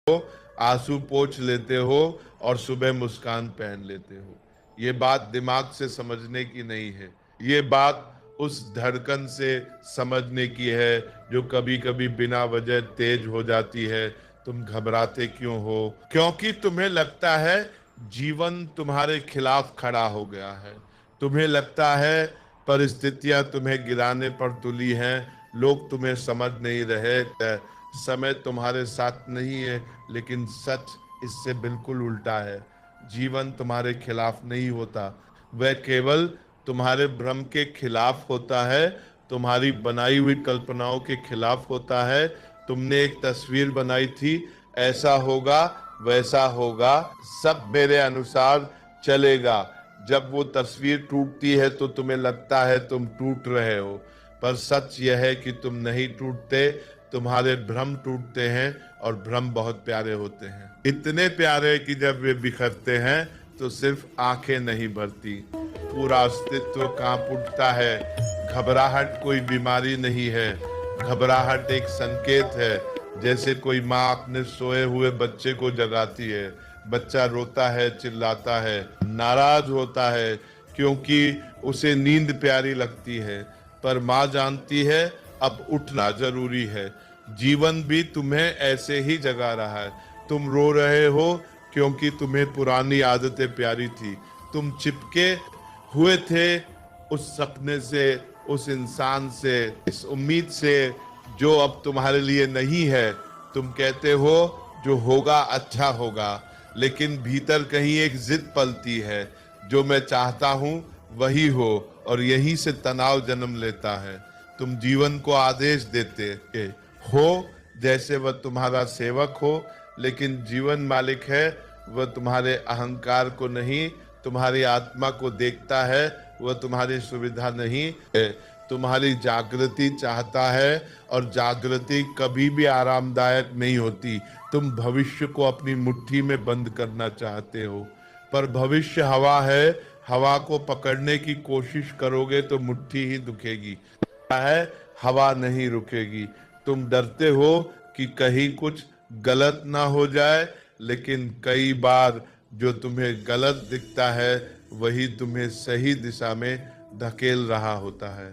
हो, आंसू पोंछ लेते हो और सुबह मुस्कान पहन लेते हो। ये बात दिमाग से समझने की नहीं है, ये बात उस धड़कन से समझने की है जो कभी कभी बिना वजह तेज हो जाती है। तुम घबराते क्यों हो? क्योंकि तुम्हें लगता है जीवन तुम्हारे खिलाफ खड़ा हो गया है। तुम्हें लगता है परिस्थितियां तुम्हें गिराने पर तुली हैं, लोग तुम्हें समझ नहीं रहे, समय तुम्हारे साथ नहीं है। लेकिन सच इससे बिल्कुल उल्टा है। जीवन तुम्हारे खिलाफ नहीं होता, वह केवल तुम्हारे भ्रम के खिलाफ होता है, तुम्हारी बनाई हुई कल्पनाओं के खिलाफ होता है। तुमने एक तस्वीर बनाई थी, ऐसा होगा वैसा होगा, सब मेरे अनुसार चलेगा। जब वो तस्वीर टूटती है तो तुम्हें लगता है तुम टूट रहे हो, पर सच यह है कि तुम नहीं टूटते, तुम्हारे भ्रम टूटते हैं। और भ्रम बहुत प्यारे होते हैं, इतने प्यारे कि जब वे बिखरते हैं तो सिर्फ आंखें नहीं भरती, पूरा अस्तित्व कांप उठता है। घबराहट कोई बीमारी नहीं है, घबराहट एक संकेत है। जैसे कोई माँ अपने सोए हुए बच्चे को जगाती है। बच्चा रोता है, चिल्लाता है, नाराज होता है क्योंकि उसे नींद प्यारी लगती है, पर माँ जानती है अब उठना जरूरी है। जीवन भी तुम्हें ऐसे ही जगा रहा है। तुम रो रहे हो क्योंकि तुम्हें पुरानी आदतें प्यारी थी। तुम चिपके हुए थे उस सपने से, उस इंसान से, इस उम्मीद से जो अब तुम्हारे लिए नहीं है। तुम कहते हो जो होगा अच्छा होगा, लेकिन भीतर कहीं एक जिद पलती है, जो मैं चाहता हूं वही हो, और यहीं से तनाव जन्म लेता है। तुम जीवन को आदेश देते हो जैसे वह तुम्हारा सेवक हो, लेकिन जीवन मालिक है। वह तुम्हारे अहंकार को नहीं, तुम्हारी आत्मा को देखता है। वह तुम्हारी सुविधा नहीं है, तुम्हारी जागृति चाहता है। और जागृति कभी भी आरामदायक नहीं होती। तुम भविष्य को अपनी मुट्ठी में बंद करना चाहते हो, पर भविष्य हवा है। हवा को पकड़ने की कोशिश करोगे तो मुट्ठी ही दुखेगी, है हवा नहीं रुकेगी। तुम डरते हो कि कहीं कुछ गलत ना हो जाए, लेकिन कई बार जो तुम्हें गलत दिखता है वही तुम्हें सही दिशा में धकेल रहा होता है।